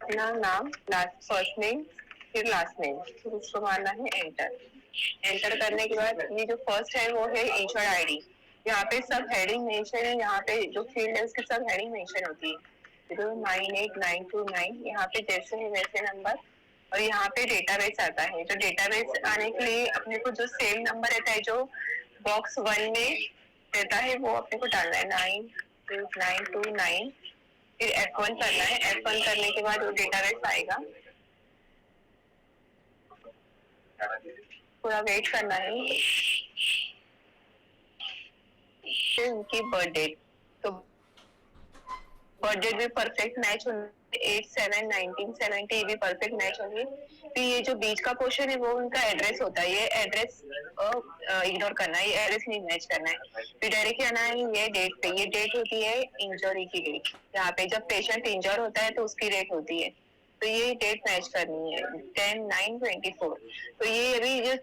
अपना नाम, last first name, फिर लास्ट नेम, फिर उसको मारना है एंटर। एंटर करने के बाद ये जो फर्स्ट है वो है इंश्योर्ड आईडी। यहाँ पे सब हेडिंग मेंशन है, यहाँ पे जो फील्ड है उसकी सब हेडिंग मेंशन होती है। 09892 यहाँ पे जैसे है वैसे नंबर, और यहाँ पे डेटाबेस आता है। जो डेटाबेस आने के लिए अपने को जो सेम नंबर रहता है जो बॉक्स 1 में रहता है वो अपने को डालना है 92929। फिर F1 करना है। F1 करने के बाद वो डेटाबेस आएगा, पूरा वेट करना है। फिर उनकी बर्थ डेट, तो बर्थ डेट भी परफेक्ट मैच होंगे, 8/7/1970 भी परफेक्ट मैच होंगे। फिर ये जो बीच का पोर्शन है वो उनका एड्रेस होता है, ये एड्रेस इग्नोर करना है, ये एड्रेस नहीं मैच करना है। फिर डायरेक्ट आना है ये डेट पे, ये डेट होती है इंजरी की डेट। यहाँ पे जब पेशेंट इंजर होता है तो उसकी डेट होती है, तो ये डेट मैच करनी है 10/9/24। तो ये अभी जो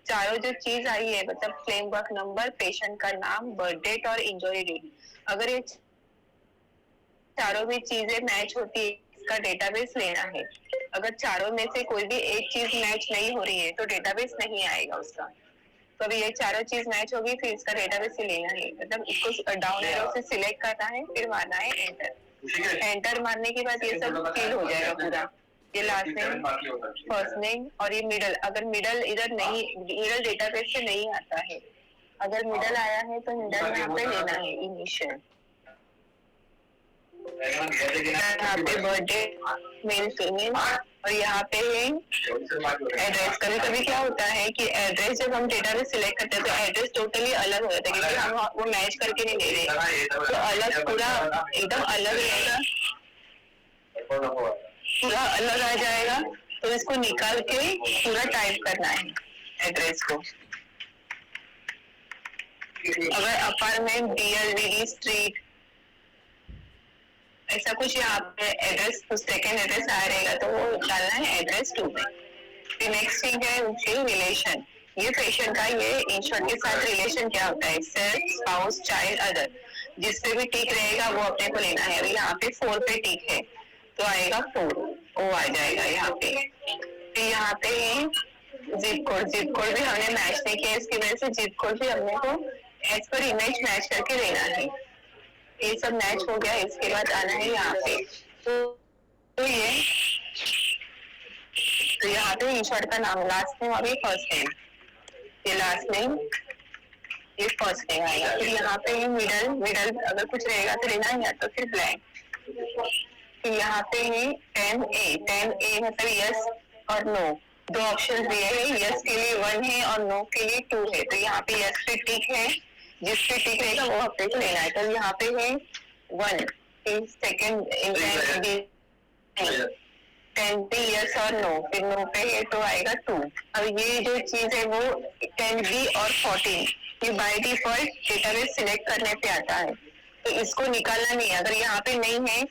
चारों जो चीज आई है, मतलब क्लेम वर्क नंबर, पेशेंट का नाम, बर्थ डेट और इंजरी डेट, अगर ये चारों भी चीजें मैच होती है, इसका डेटाबेस लेना है। अगर चारों में से कोई भी एक चीज मैच नहीं हो रही है तो डेटाबेस नहीं आएगा उसका। तो अभी ये चारों चीज मैच होगी, फिर इसका डेटाबेस से लेना है, मतलब इसको डाउन एरो से सिलेक्ट करना है, फिर मारना है एंटर। एंटर मारने के बाद ये सब फिल हो जाएगा पूरा। ये लास्ट नेम, फर्स्ट नेम और ये मिडल, अगर मिडल इधर नहीं, मिडल डेटाबेस से नहीं आता है, अगर मिडल आया है तो मिडल यहाँ पे लेना है इनिशियल। यहाँ पे बर्थडे मेल फीमेल, और यहाँ पे एड्रेस। कभी कभी क्या होता है कि एड्रेस जब हम डेटा में सिलेक्ट करते हैं तो एड्रेस टोटली अलग हो जाता है, क्योंकि हम वो मैच करके नहीं दे रहे, तो अलग पूरा एकदम अलग रहेगा, पूरा अलग आ जाएगा। तो इसको निकाल के पूरा टाइप करना है एड्रेस को। अगर अपार्टमेंट DLDD स्ट्रीट ऐसा कुछ यहाँ पे एड्रेस, सेकेंड एड्रेस आ रहेगा तो वो डालना है एड्रेस 2 में। फिर नेक्स्ट थिंग है रिलेशन। ये पेशेंट का ये इंश्योर्ड के साथ रिलेशन क्या होता है, सेल्फ, स्पाउस, चाइल्ड, अदर, जिसपे भी टिक रहेगा वो अपने को लेना है। अभी यहाँ पे 4 पे टिक है तो आएगा 4, वो आ जाएगा यहाँ पे। फिर यहाँ पे जिप कोड, जिप कोड भी हमने मैच नहीं किया, इसकी वजह से जिप कोड भी हमने को एज पर इमेज मैच करके देना है। ये सब मैच हो गया, इसके बाद आना है यहाँ पे। तो यहाँ पे इंश्योर्ड का नाम, लास्ट नेम और ये फर्स्ट नेम, ये लास्ट नेम, ये फर्स्ट नेम आएगा। फिर यहाँ पे मिडल, मिडल अगर कुछ रहेगा तो लेना है, या तो फिर ब्लैंक। फिर यहाँ पे है 10A मतलब यस और नो, दो ऑप्शन दिए हैं, यस के लिए 1 है और नो के लिए 2 है। तो यहाँ पे यस पे टिक है, जिस पे टिक रहेगा वो अपने को लेना है। तो यहाँ पे है 1, सेकेंड 10 पे यस और नो, फिर नो पे है तो आएगा 2। अब ये जो चीज है वो 10B और 14 ये बाय डिफॉल्ट डेटाबेस सिलेक्ट करने पे आता है, तो इसको निकालना नहीं है। अगर यहाँ पे नहीं है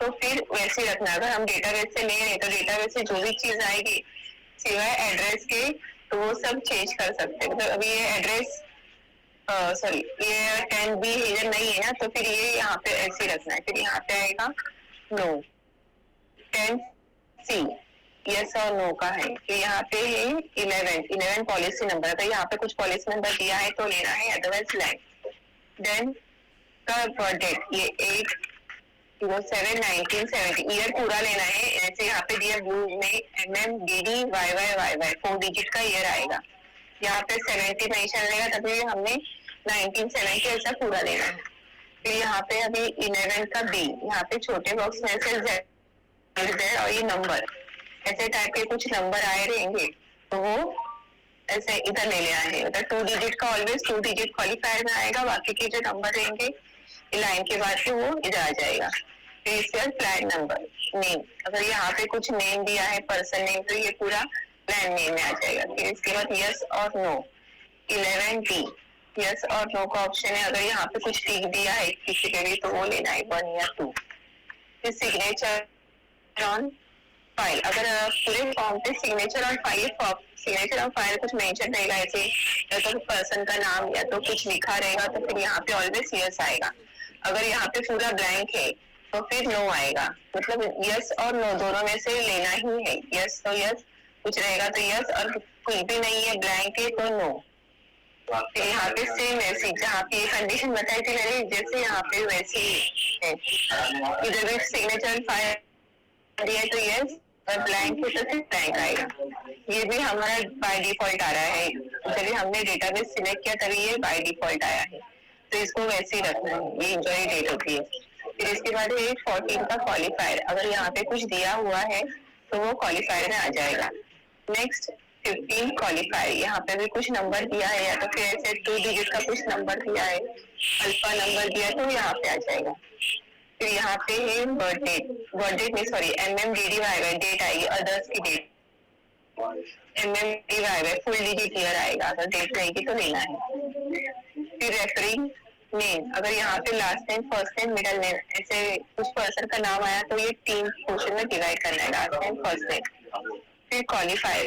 तो फिर वैसे ही रखना। अगर हम डेटाबेस से ले रहे हैं तो डेटाबेस से जो भी चीज आएगी सिवाय एड्रेस के तो वो सब चेंज कर सकते हैं। मतलब अभी ये एड्रेस सॉरी ये 10B इधर नहीं है ना, तो फिर ये यहाँ पे ऐसे रखना है। फिर यहाँ पे आएगा नो, 10C यस और नो का है। फिर यहाँ पे है 11 पॉलिसी नंबर, अगर यहाँ पे कुछ पॉलिसी नंबर दिया है तो लेना है, अदरवाइज ब्लैंक। देन का बर्थ डेट, ये 8/7/1970 ईयर पूरा लेना है। जैसे यहाँ पे दिया ब्लू में MMDDYYYY 4 डिजिट का ईयर आएगा। यहाँ पे 70 मेंशन रहेगा, तभी हमने 1970 ऐसा पूरा लेना है। फिर यहाँ पे अभी 11 का B, यहाँ पे छोटे बॉक्स में से Z और ये नंबर ऐसे टाइप के कुछ नंबर आए रहेंगे तो वो ऐसे इधर ले लेना है। मतलब 2 डिजिट का ऑलवेज 2 डिजिट क्वालिफायर में आएगा, बाकी के जो नंबर रहेंगे लाइन के बाद से वो इधर आ जाएगा। फिर इसके बाद प्लान नंबर, नेम, अगर यहाँ पे कुछ नेम दिया है पर्सन नेम तो ये पूरा प्लान नेम में आ जाएगा। फिर इसके बाद यस और नो, 11D यस और नो का ऑप्शन है। अगर यहाँ पे कुछ टिक दिया है किसी के भी तो वो लेना है 1 या 2। फिर सिग्नेचर ऑन फाइल, अगर पूरे फॉर्म पे signature on file, signature on file कुछ मेंशन रहेगा ऐसे, या तो पर्सन का नाम या तो कुछ लिखा रहेगा तो फिर यहाँ पे ऑलवेज यस आएगा। अगर यहाँ पे पूरा ब्लैंक है तो फिर नो आएगा, मतलब यस और नो दोनों में से लेना ही है। यस तो यस, कुछ रहेगा तो यस, और कुछ भी नहीं है ब्लैंक है तो नो। तो यहाँ पे सेम ऐसी जहाँ पे ये कंडीशन बताई थी मैंने, जैसे यहाँ पे वैसे ही है। इधर भी सिग्नेचर फाइल दिया है तो यस, और ब्लैंक है तो फिर ब्लैंक आएगा। ये भी हमारा बाय डिफॉल्ट आ रहा है, जब हमने डेटाबेस सिलेक्ट किया तभी ये बाय डिफॉल्ट आया है, तो इसको वैसे ही रखना है, ये इंजॉय डेट होती है। फिर इसके बाद है 14 का क्वालिफायर, अगर यहाँ पे कुछ दिया हुआ है तो वो क्वालिफायर में आ जाएगा। नेक्स्ट 15 क्वालिफायर, यहाँ पे भी कुछ नंबर दिया है या तो फिर ऐसे 2 डिजिट का कुछ नंबर दिया है, अल्फा नंबर दिया है तो यहाँ पे आ जाएगा। फिर यहाँ पे है बर्थ डेट नहीं सॉरी MMDD आएगा, डेट आएगी अदर्स की डेट, MMDD आएगा, फुल डिजिट ईयर आएगा, अगर डेट रहेगी तो लेना है। फिर रेफरिंग नेम, अगर यहाँ पे last name first name middle name ऐसे उस पर्सन का नाम आया तो ये 3 पोर्शन में डिवाइड करना है, लास्ट नेम फर्स्ट नेम। फिर क्वालिफायर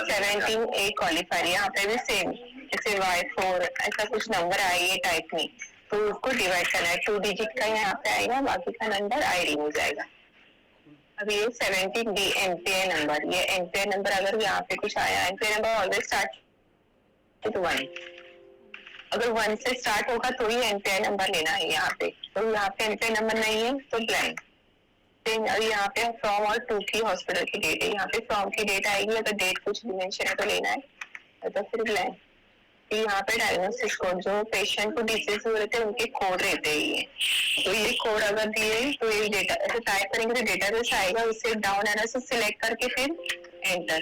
17A क्वालिफायर, यहाँ पे भी सेम जैसे Y4 ऐसा कुछ नंबर आए ये टाइप में, तो उसको डिवाइड करना है, 2 डिजिट का यहाँ पे आएगा, बाकी का नंबर ID हो जाएगा। अब ये 17D NPI नंबर, ये NPI नंबर अगर यहाँ पे कुछ आया, NPI number always start with 1, अगर 1 से स्टार्ट होगा तो ही NPI नंबर लेना है यहाँ पे, तो यहाँ पे NPI नंबर नहीं है तो ब्लैंक। और यहाँ पे फ्रॉम और टू की हॉस्पिटल की डेट है, यहाँ पे फ्रॉम की डेट आएगी, अगर डेट कुछ डिमेंशन है तो लेना है तो फिर ब्लैंक। यहाँ पे डायग्नोसिस कोड, जो पेशेंट को डिसीज हो रहते हैं उनके कोड रहते हैं ये, तो ये कोड अगर दिए तो ये डेटा ऐसे टाइप करेंगे तो डेटाबेस आएगा, उससे डाउन एरो से सिलेक्ट करके फिर एंटर।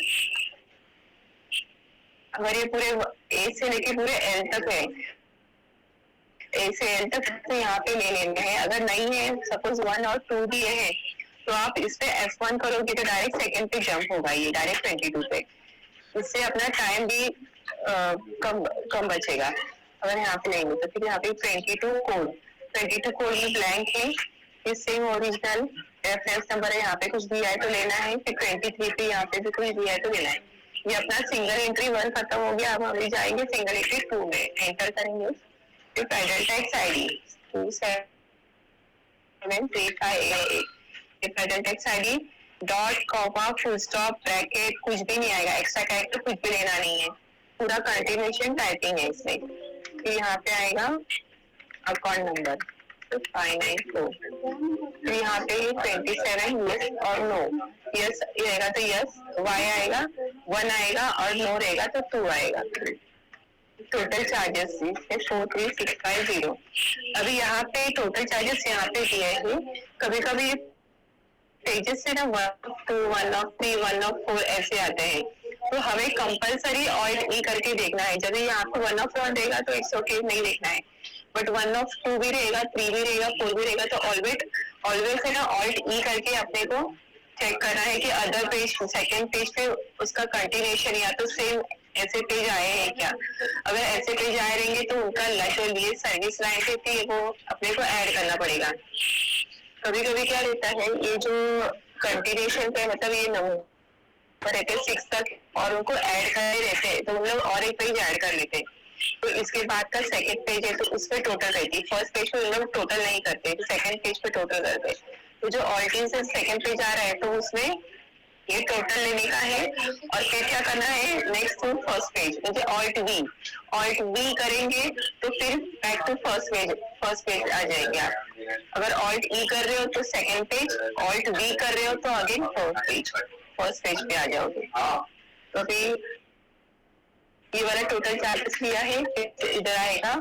अगर ये पूरे ए से लेके पूरे एल तक है, ए से एल तक तो यहाँ पे ले लेना है, अगर नहीं है सपोज 1 और 2 दिए हैं तो आप इस पे F1 करोगे तो डायरेक्ट सेकंड पे जंप होगा, ये डायरेक्ट 22 पे, इससे अपना टाइम भी कम बचेगा। अगर यहाँ पे लेंगे तो फिर यहाँ पे 22 कोड में ब्लैंक है, फिर सेम ओरिजिनल रेफरेंस नंबर है, यहाँ पे कुछ दिया है तो लेना है, फिर 23 पे यहाँ पे भी कुछ दिया है तो लेना है। ये अपना सिंगल एंट्री 1 खत्म हो गया, अब हम ले जाएंगे सिंगल एंट्री 2 में, एंटर करेंगे। फिर federal tax ID 273588, federal tax ID dot comma full stop bracket कुछ भी नहीं आएगा, एक्स्ट्रा कैरेक्टर कुछ भी लेना नहीं है, पूरा कंटिन्यूएशन टाइपिंग है इसमें। फिर यहाँ पे आएगा अकाउंट नंबर 594, फिर यहाँ पे 27 यस और नो, यस रहेगा तो यस, वाई आएगा 1 आएगा और नो रहेगा तो 2 आएगा। Total charges 43650। अभी यहाँ पे टोटल चार्जेस यहाँ पे दिए हैं, कभी कभी पेजेस से ना 1 of 2, 1 of 3, 1 of 4 ऐसे आते हैं, तो हमें कंपलसरी ऑल्ट ई करके देखना है। जब यहाँ पे 1 of 1 रहेगा तो इट्स ओके नहीं देखना है, बट 1 of 2 भी रहेगा, 3 भी रहेगा, 4 भी रहेगा तो ऑलवेज है ना ऑल्ट ई करके अपने को चेक करना है कि अदर पेज सेकंड पेज पे उसका कंटिन्यूएशन या तो सेम ऐसे पेज आए हैं क्या। अगर ऐसे पेज आए रहेंगे तो उनका जो ये सर्विस लाइन रहती है वो अपने को ऐड करना पड़ेगा। कभी कभी क्या रहता है, ये जो कंटिन्यूएशन पे मतलब ये नंबर रहते हैं 6 तक और उनको ऐड करने रहते हैं, तो हम लोग और एक पेज ऐड कर लेते हैं, तो इसके बाद का सेकंड पेज है तो उस पर टोटल रहती है, फर्स्ट पेज पे लोग टोटल नहीं करते तो सेकंड पेज पे टोटल करते हैं। तो जो ऑल्टीन से सेकंड पेज आ रहा है तो उसमें ये टोटल लेने का है, और फिर क्या करना है नेक्स्ट टू फर्स्ट पेज, मुझे ऑल्ट वी करेंगे तो फिर बैक टू फर्स्ट पेज आ जाएंगे आप। अगर ऑल्ट ई कर रहे हो तो सेकंड पेज, ऑल्ट वी कर रहे हो तो अगेन फर्स्ट पेज पे आ जाओगे। तो अभी ये वाला टोटल चार्जेस लिया है, इधर आएगा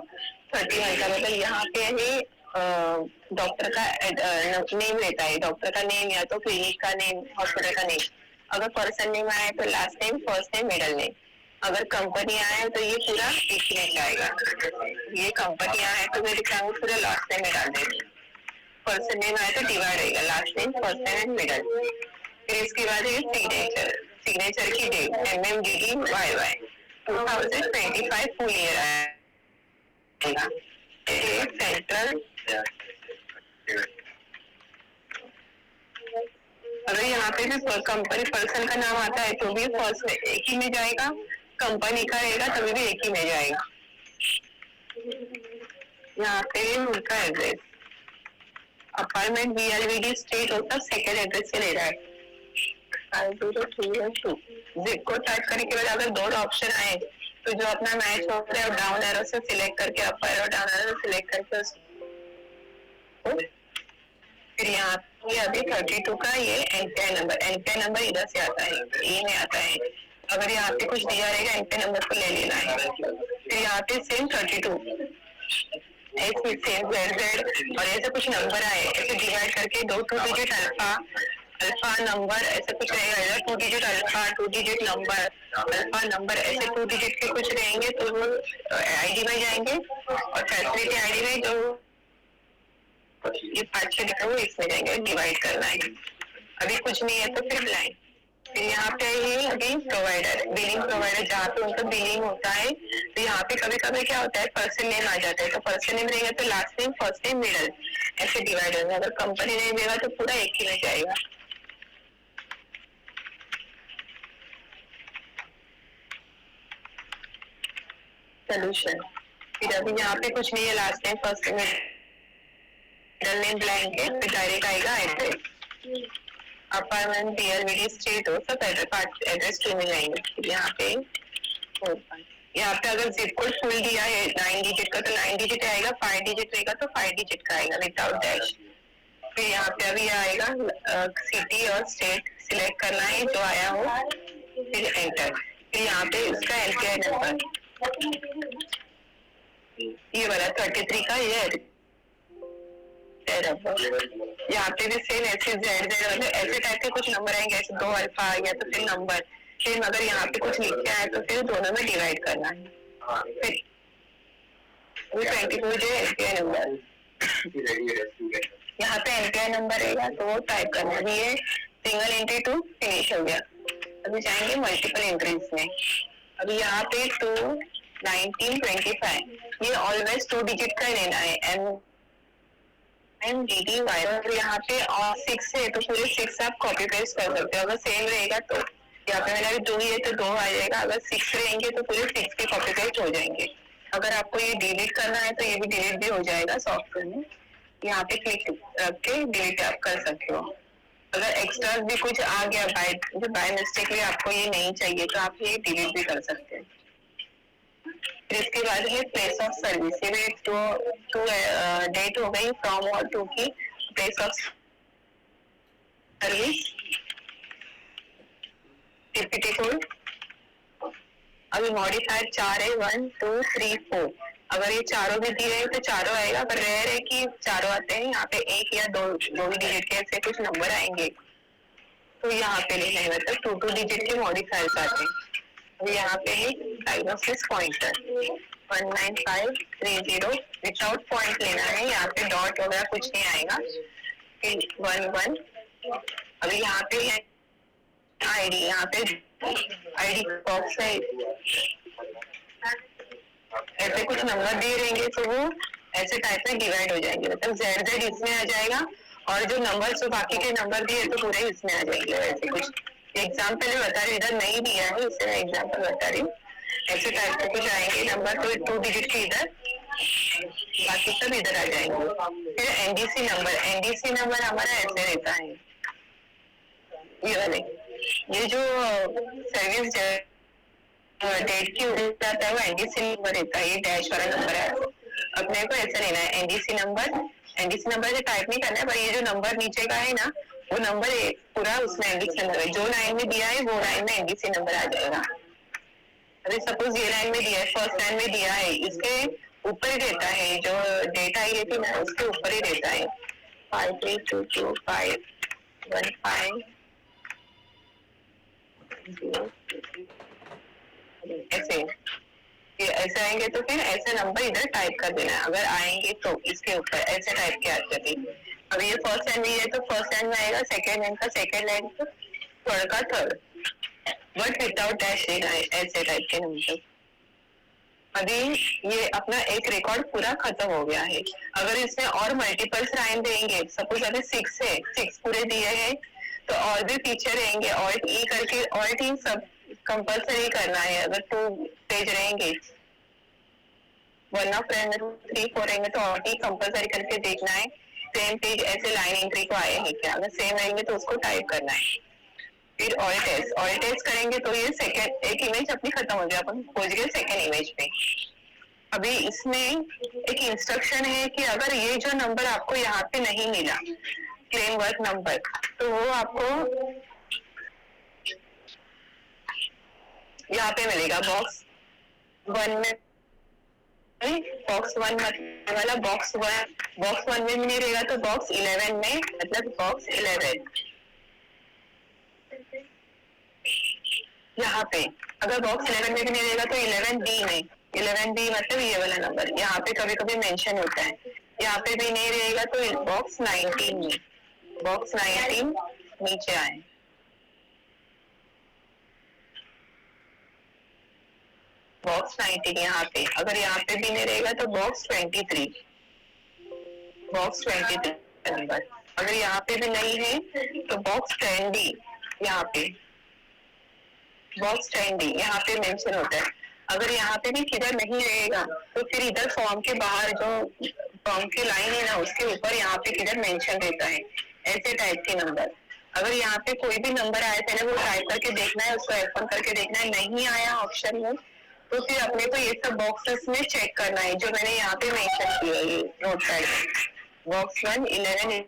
30 का, मतलब यहाँ पे है डॉक्टर का नेम रहता है, डॉक्टर का नेम या तो क्लिनिक का नेम, हॉस्पिटल का नेम। अगर पर्सन नेम आया तो last name, first name, middle name. अगर कंपनी आया तो ये पूरा एक ही में जाएगा, ये कंपनी आया तो मैं दिखाऊंगा पूरा लास्ट नेम में डाल देंगे। पर्सन नेम आया तो डिवाइड रहेगा, last name, first name and middle. फिर इसके बाद है सिग्नेचर की date MMDD YY 2025 full year आएगा, सेंट्रल। अगर यहाँ पे भी कंपनी पर्सन का नाम आता है तो भी फर्स्ट एक ही में जाएगा, कंपनी का रहेगा तभी भी एक ही में जाएगा। यहाँ पे उनका एड्रेस, अपार्टमेंट BLVD स्ट्रीट होता सेकेंड एड्रेस से ले रहा है 50202 जिप को टाइप करने के बाद अगर दो ऑप्शन आए तो जो अपना मैच होता है डाउन एरो से सिलेक्ट करके अपर एरो डाउन एरो सिलेक्ट करके उसको फिर यहाँ पे अभी 32 का ये एनपीआई नंबर इधर से आता है ए में आता है। अगर यहाँ पे कुछ दिया रहेगा एनपीआई नंबर को ले लेना है। फिर यहाँ पे सेम 32 ऐसे सेम जेड और ऐसे कुछ नंबर आए ऐसे डिवाइड करके दो 2 डिजिट अल्फा नंबर ऐसे कुछ रहेगा 2 डिजिट अल्फा 2 डिजिट नंबर ऐसे 2 डिजिट के कुछ रहेंगे तो वो आईडी में जाएंगे और फैसिलिटी आईडी में जो ये 5-6 लिखा हुआ इसमें जाएंगे डिवाइड करना है। अभी कुछ नहीं है तो फिर ब्लाइंड फिर यहाँ पे ये अभी प्रोवाइडर बिलिंग प्रोवाइडर जहाँ पे उनका बिलिंग होता है तो यहाँ पे कभी कभी क्या होता है पर्सन नेम आ जाता है तो पर्सन नेम रहेगा तो last name first name middle ऐसे डिवाइड होगा। अगर कंपनी नेम देगा तो पूरा एक ही में जाएगा। सोल्यूशन फिर अभी यहाँ पे कुछ नहीं है last name first name middle name blank है फिर डायरेक्ट आएगा एड्रेस अपार्टमेंट BLVD स्ट्रीट हो सब एड्रेस टू में जाएंगे। यहाँ पे अगर जिप कोड फुल दिया है 9 डिजिट का तो 9 डिजिट आएगा 5 डिजिट रहेगा तो 5 डिजिट का आएगा विदाउट डैश। फिर यहाँ पे अभी आएगा सिटी और स्टेट सिलेक्ट करना है जो आया हो फिर एंटर फिर यहाँ पे उसका एनपीआई नंबर ये वाला 33 का ये यहाँ पे भी सेम ऐसे जेड ऐसे टाइप के कुछ नंबर आएंगे ऐसे 2 अल्फा आ गया तो फिर नंबर फिर अगर यहाँ पे कुछ लिख के आए तो फिर दोनों में डिवाइड करना है। फिर 24 जो एनपीआई नंबर यहाँ पे एनपीआई नंबर रहेगा तो वो टाइप करना भी है। सिंगल एंट्री 2 फिनिश हो गया। अभी जाएंगे मल्टीपल एंट्रीज में। अभी यहाँ पे 2 1925 ये ऑलवेज 2 डिजिट का लेना है MDDY और यहाँ पे और 6 है तो पूरे 6 आप कॉपी पेस्ट कर सकते हो। अगर सेम रहेगा तो यहाँ पे मेरा 2 है तो 2 आ जाएगा। अगर 6 रहेंगे तो पूरे 6 के कॉपी पेस्ट हो जाएंगे। अगर आपको ये डिलीट करना है तो ये भी डिलीट भी हो जाएगा सॉफ्टवेयर में। यहाँ पे क्लिक रख के डिलीट आप कर सकते हो। अगर एक्स्ट्रा भी कुछ आ गया बाय मिस्टेकली आपको ये नहीं चाहिए तो आप ये डिलीट भी कर सकते हैं। फिर इसके बाद है प्लेस ऑफ सर्विस ये भी टू डेट हो गई फ्रॉम और टू की place of service TPT code. अभी मॉडिफायर 4 है 1 2 3 4 अगर ये चारों भी दिए हैं तो चारों आएगा। अगर रेयर है कि चारों आते हैं यहाँ पे एक या दो डिजिट के ऐसे कुछ नंबर आएंगे तो यहाँ पे नहीं है मतलब 2 डिजिट के मॉडिफायर आते हैं। अभी यहाँ पे है डायग्नोसिस पॉइंटर 19530 विदाउट पॉइंट लेना है। यहाँ पे डॉट वगैरह कुछ नहीं आएगा। 11 अभी यहाँ पे है आईडी यहाँ पे आईडी बॉक्स है ऐसे कुछ नंबर दिए रहेंगे तो वो ऐसे टाइप में डिवाइड हो जाएंगे मतलब जेड इसमें आ जाएगा और जो नंबर जो बाकी के नंबर दिए तो पूरे इसमें आ जाएंगे। वैसे कुछ एग्जाम्पल बता रही इधर नहीं दिया है इससे मैं एग्जाम्पल बता रही हूँ। ऐसे टाइप के कुछ आएंगे नंबर तो 2 डिजिट के इधर बाकी सब इधर आ जाएंगे। फिर एनडीसी नंबर हमारा ऐसे रहता है ये वाले ये जो सर्विस डेट की जाता है वो एनडीसी नंबर रहता है। ये डैश वाला नंबर है अपने को ऐसा लेना है एनडीसी नंबर से टाइप नहीं करना है पर ये जो नंबर नीचे का है ना वो नंबर पूरा उसमें एनडीसी नंबर है। जो लाइन में दिया है वो लाइन में एनडीसी नंबर आ जाएगा। अभी सपोज ये लाइन में दिया है फर्स्ट लाइन में दिया है इसके ऊपर ही रहता है जो डेटा आई रहती है ना उसके ऊपर ही रहता है 532251 ऐसे ऐसे आएंगे तो फिर ऐसे नंबर इधर टाइप कर देना है। अगर आएंगे तो इसके ऊपर ऐसे टाइप के आते थे। अब ये फर्स्ट लाइन में है तो फर्स्ट लाइन में आएगा सेकेंड लाइन का सेकेंड लाइन का थर्ड का थर्ड बट विदाउट डैश देना है ऐसे टाइप के नंबर। अभी ये अपना एक रिकॉर्ड पूरा खत्म हो गया है। अगर इसमें और मल्टीपल्स लाइन देंगे सपोज अभी 6 है 6 पूरे दिए हैं तो और भी पीछे रहेंगे ऑल्ट ई करके ऑल्ट ई सब कंपल्सरी करना है। अगर 2 पेज रहेंगे 1 ऑफ 3 4 रहेंगे तो ऑल्ट ई कंपल्सरी करके देखना है। सेम पेज ऐसे लाइन एंट्री को आए हैं क्या, अगर सेम रहेंगे तो उसको टाइप करना है। फिर ऑल टेस्ट करेंगे तो ये सेकंड एक इमेज अपनी खत्म हो गया, अपन पहुंच गए सेकंड इमेज पे। अभी इसमें एक इंस्ट्रक्शन है कि अगर ये जो नंबर आपको यहाँ पे नहीं मिला क्लेम वर्क नंबर, तो वो आपको यहाँ पे मिलेगा बॉक्स 1 में। बॉक्स 1 वाला बॉक्स 1 में नहीं रहेगा तो बॉक्स 11 में, मतलब बॉक्स 11 यहाँ पे। अगर बॉक्स 11 में भी नहीं रहेगा तो 11B में, 11B मतलब ये वाला नंबर यहाँ पे कभी कभी मेंशन होता है। यहाँ पे भी नहीं रहेगा तो बॉक्स 19 में, बॉक्स 19 नीचे आए। बॉक्स 19 यहाँ पे, अगर यहाँ पे भी नहीं रहेगा तो बॉक्स 23, बॉक्स 23 नंबर। अगर यहाँ पे भी नहीं है तो बॉक्स 10D, यहाँ पे बॉक्स 10D यहाँ पे मेंशन होता है। अगर यहाँ पे भी किधर नहीं रहेगा तो फिर इधर फॉर्म के बाहर जो फॉर्म की लाइन है ना, उसके ऊपर यहाँ पे किधर मेंशन रहता है ऐसे टाइप के नंबर। अगर यहाँ पे कोई भी नंबर आया पहले वो टाइप करके देखना है, उसको F1 करके देखना है। नहीं आया ऑप्शन में तो फिर अपने को ये सब बॉक्सेस में चेक करना है जो मैंने यहाँ पे मेंशन किया है, ये नोट पैड बॉक्स 1, 11,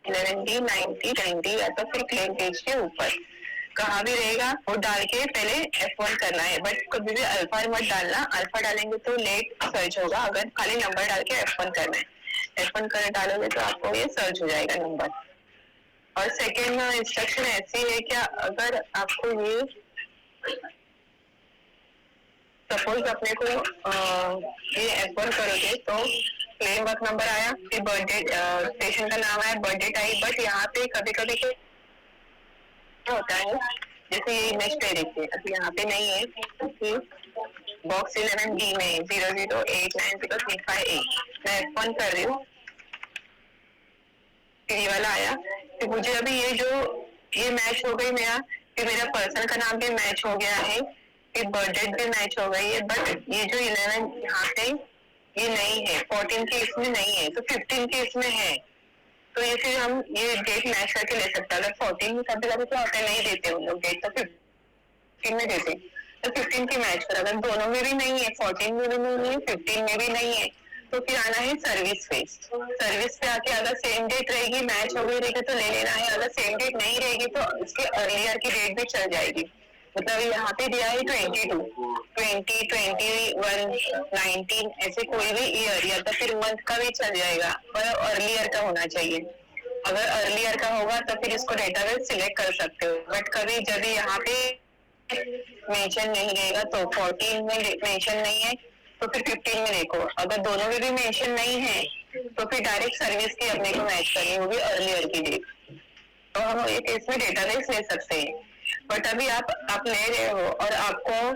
11D, 90, 90 या तो फिर क्लेम पेज के ऊपर कहाँ भी रहेगा वो डाल के पहले F1 करना है। बट कभी भी अल्फा मत डालना, अल्फा डालेंगे तो लेट सर्च होगा। अगर खाली नंबर डाल के F1 करना है, F1 कर डालोगे तो आपको ये सर्च हो जाएगा नंबर। और सेकेंड इंस्ट्रक्शन ऐसी है कि अगर आपको ये सपोज अपने को ये F1 करोगे तो क्लेम वर्क नंबर आया, फिर बर्थडे पेशेंट का नाम आया, बर्थडे टाइप। बट यहाँ पे कभी कभी होता है जैसे ये इमेज पे देखिए, अभी यहाँ पे नहीं है क्योंकि बॉक्स 11B में 00890358 मैं F1 कर रही हूँ, फिर ये वाला आया। फिर मुझे अभी ये मैच हो गई मेरा, फिर मेरा पर्सन का नाम भी मैच हो गया है, फिर बर्थडे भी मैच हो गई है। बट ये जो 11 यहाँ पे ये नहीं है, 14 के इसमें नहीं है तो 15 के इसमें है। तो ये फिर हम ये डेट मैच करके ले सकते हैं। अगर 14 में कभी कभी क्या होता है नहीं देते उन लोग डेट, तो 15 में देते, तो 15 की मैच कर। अगर दोनों में भी नहीं है, 14 में भी नहीं है, 15 में भी नहीं है, तो फिर आना है सर्विस पे। सर्विस पे आके अगर सेम डेट रहेगी, मैच हो गई रहेगी तो ले लेना है। अगर सेम डेट नहीं रहेगी तो उसके अर्लियर की डेट भी चल जाएगी। मतलब यहाँ पे दिया है 22, 20, 21, 19 ऐसे कोई भी ईयर या तो फिर मंथ का भी चल जाएगा, पर अर्लियर का होना चाहिए। अगर अर्लियर का होगा तो फिर इसको डेटाबेस सिलेक्ट कर सकते हो। बट कभी जब यहाँ पे मेंशन नहीं रहेगा तो 14 में मेंशन नहीं है तो फिर 15 में देखो। अगर दोनों में भी मेंशन नहीं है तो फिर डायरेक्ट सर्विस की अपने को मैच करनी होगी अर्लियर की डेट, तो हम एक इसमें डेटाबेस ले सकते हैं। बट अभी आप ले रहे हो और आपको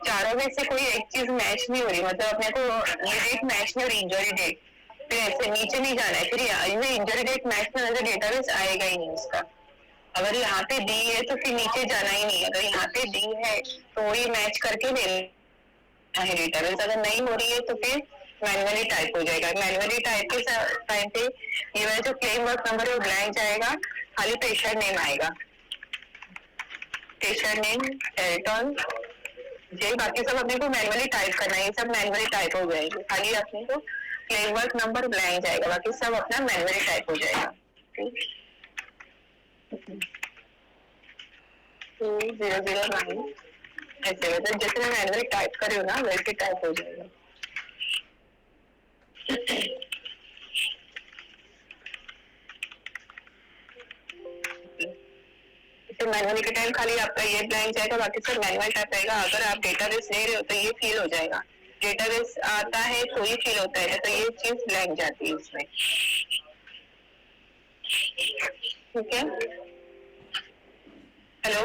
चारों में से कोई एक चीज मैच नहीं हो रही, मतलब अपने को ये डेट मैच नहीं हो रही, इंजरी डेट, फिर ऐसे नीचे नहीं जाना है। फिर ये इंजरी डेट मैच नहीं होगा, डेटाबेस आएगा ही नहीं उसका। अगर यहाँ पे डी है तो फिर नीचे जाना ही नहीं, अगर यहाँ पे डी है तो वही मैच करके लेना है डेटाबेस। अगर नहीं हो रही है तो फिर मैनुअली टाइप हो जाएगा। मैनुअली टाइप के टाइम पे ये वाला जो क्लेम वर्क नंबर है वो ब्लैंक जाएगा, खाली पेशेंट नेम आएगा, पेशेंट नेम, एल्टन, जे, बाकी सब अपने को मैनुअली टाइप करना है। ये सब मैनुअली टाइप हो जाएगी, खाली अपने को क्लेम वर्क नंबर ब्लैंक जाएगा, बाकी सब अपना मैनुअली टाइप हो जाएगा। 2009 ऐसे मतलब जैसे मैं मैनुअली टाइप कर रही हूँ ना वैसे टाइप हो जाएगा। मैनुअली के टाइम खाली आपका ये ब्लैंक जाएगा, बाकी सब मैनुअल टाइप रहेगा। अगर आप डेटाबेस ले रहे हो तो ये फील हो जाएगा, डेटाबेस आता है तो ये फील होता है, तो ये चीज ब्लैंक जाती है इसमें। ठीक है, हेलो।